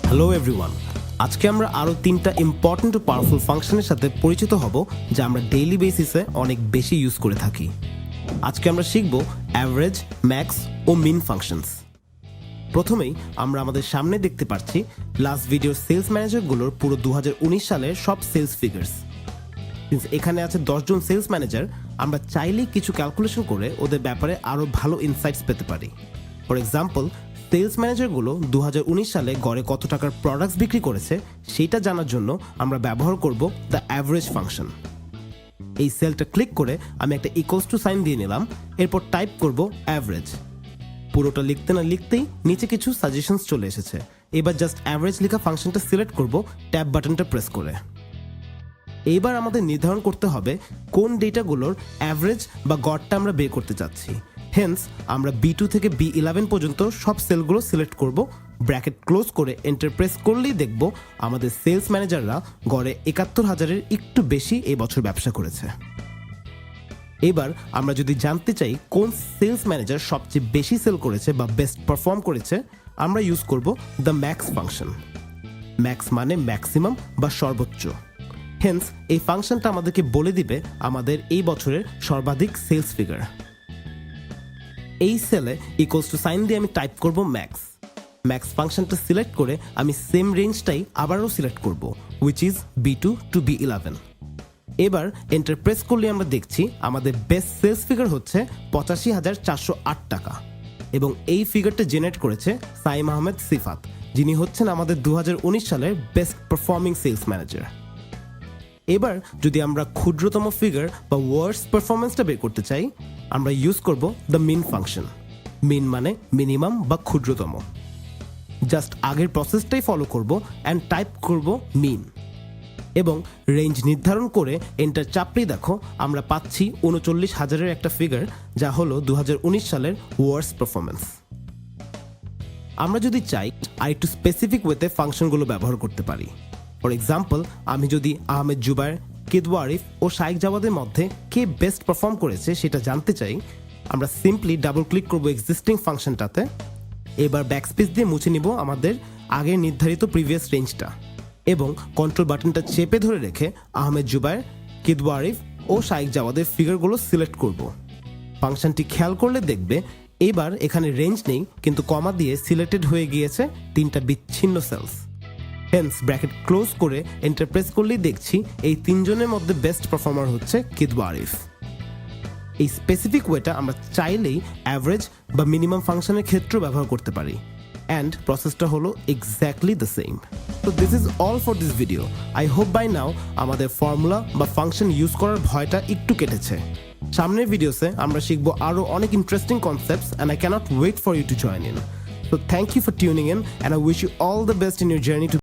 Hello everyone, আজকে আমরা আরও তিনটা ইম্পর্ট্যান্ট ও পাওয়ারফুল ফাংশনের সাথে পরিচিত হব যা আমরা ডেইলি বেসিসে অনেক বেশি ইউজ করে থাকি। আজকে আমরা শিখব অ্যাভারেজ, ম্যাক্স ও মিন ফাংশনস। প্রথমেই আমরা আমাদের সামনে দেখতে পাচ্ছি লাস্ট ভিডিওর সেলস ম্যানেজারগুলোর পুরো 2019 সালের সব সেলস ফিগার্স। এখানে আছে 10 জন সেলস ম্যানেজার, আমরা চাইলেই কিছু ক্যালকুলেশন করে ওদের ব্যাপারে আরও ভালো ইনসাইটস পেতে পারি। ফর এক্সাম্পল, সেলস ম্যানেজারগুলো 2019 সালে গড়ে কত টাকার প্রোডাক্টস বিক্রি করেছে সেটা জানার জন্য আমরা ব্যবহার করব দ্য অ্যাভারেজ ফাংশন। এই সেলটা ক্লিক করে আমি একটা ইকুয়ালস টু সাইন দিয়ে নিলাম, এরপর টাইপ করব অ্যাভারেজ। পুরোটা লিখতে না লিখতেই নিচে কিছু সাজেশনস চলে এসেছে। এবার জাস্ট অ্যাভারেজ লেখা ফাংশনটা সিলেক্ট করব ট্যাব বাটনটা প্রেস করে। এইবার আমাদের নির্ধারণ করতে হবে কোন ডেটাগুলোর অ্যাভারেজ বা গড়টা আমরা বের করতে চাচ্ছি। হেন্স আমরা B2 থেকে B11 পর্যন্ত সব সেলগুলো সিলেক্ট করব, ব্র্যাকেট ক্লোজ করে এন্টার প্রেস করলেই দেখব আমাদের সেলস ম্যানেজাররা গড়ে ৭১,০০০-এর একটু বেশি এই বছর ব্যবসা করেছে। এবার আমরা যদি জানতে চাই কোন সেলস ম্যানেজার সবচেয়ে বেশি সেল করেছে বা বেস্ট পারফর্ম করেছে, আমরা ইউজ করব দ্য ম্যাক্স ফাংশন। ম্যাক্স মানে ম্যাক্সিমাম বা সর্বোচ্চ। হেন্স এই ফাংশনটা আমাদেরকে বলে দিবে আমাদের এই বছরের সর্বাধিক সেলস ফিগার। এই সেলে ইকুয়ালস টু সাইন দিয়ে আমি টাইপ করব ম্যাক্স। ম্যাক্স ফাংশনটা সিলেক্ট করে আমি সেম রেঞ্জটাই আবারও সিলেক্ট করব, which is B2 two B11। এবার এন্টার প্রেস করলে আমরা দেখছি আমাদের বেস্ট সেলস ফিগার হচ্ছে ৮৫,৪০৮ টাকা, এবং এই ফিগারটা জেনারেট করেছে সাইম আহমেদ সিফাত, যিনি হচ্ছেন আমাদের 2019 সালের বেস্ট পারফর্মিং সেলস ম্যানেজার। এবার যদি আমরা ক্ষুদ্রতম ফিগার বা ওয়ার্স্ট পারফরমেন্সটা বের করতে চাই, আমরা ইউজ করব দ্য মিন ফাংশন। মিন মানে মিনিমাম বা ক্ষুদ্রতম। জাস্ট আগের প্রসেসটাই ফলো করব অ্যান্ড টাইপ করব মিন, এবং রেঞ্জ নির্ধারণ করে এন্টার চাপলেই দেখো আমরা পাচ্ছি ৩৯,০০০-এর একটা ফিগার, যা হলো 2019 সালের ওয়ার্স্ট পারফরমেন্স। আমরা যদি চাই আর একটু স্পেসিফিক ওয়েতে ফাংশনগুলো ব্যবহার করতে পারি। ফর এক্সাম্পল, আমি যদি আহমেদ জুবায়ের, কিদওয়া আরিফ ও শাইখ জাওয়াদের মধ্যে কে বেস্ট পারফর্ম করেছে সেটা জানতে চাই, আমরা সিম্পলি ডাবল ক্লিক করব এক্সিস্টিং ফাংশনটাতে। এবার ব্যাকস্পেস দিয়ে মুছে নিব আমাদের আগের নির্ধারিত প্রিভিয়াস রেঞ্জটা, এবং কন্ট্রোল বাটনটা চেপে ধরে রেখে আহমেদ জুবায়ের, কিদওয়া আরিফ ও শাইখ জাওয়াদের ফিগারগুলো সিলেক্ট করব। ফাংশনটি খেয়াল করলে দেখবে এবার এখানে রেঞ্জ নেই, কিন্তু কমা দিয়ে সিলেক্টেড হয়ে গিয়েছে তিনটা বিচ্ছিন্ন সেলস। হেন্স ব্র্যাকেট ক্লোজ করে এন্টার প্রেস করলেই দেখছি এই তিনজনের মধ্যে বেস্ট পারফর্মার হচ্ছে কিদওয়া আরিফ। এই স্পেসিফিক ওয়েটা আমরা চাইলেই অ্যাভারেজ বা মিনিমাম ফাংশনের ক্ষেত্রেও ব্যবহার করতে পারি, অ্যান্ড প্রসেসটা হলো এক্স্যাক্টলি দ্য সেম। তো this is all for this video. I hope by now আমাদের ফর্মুলা বা ফাংশন ইউজ করার ভয়টা একটু কেটেছে। সামনের ভিডিওসে আমরা শিখবো আরও অনেক interesting concepts, and I can't wait for you to join in. So thank you for tuning in, and I wish you all the best in your journey to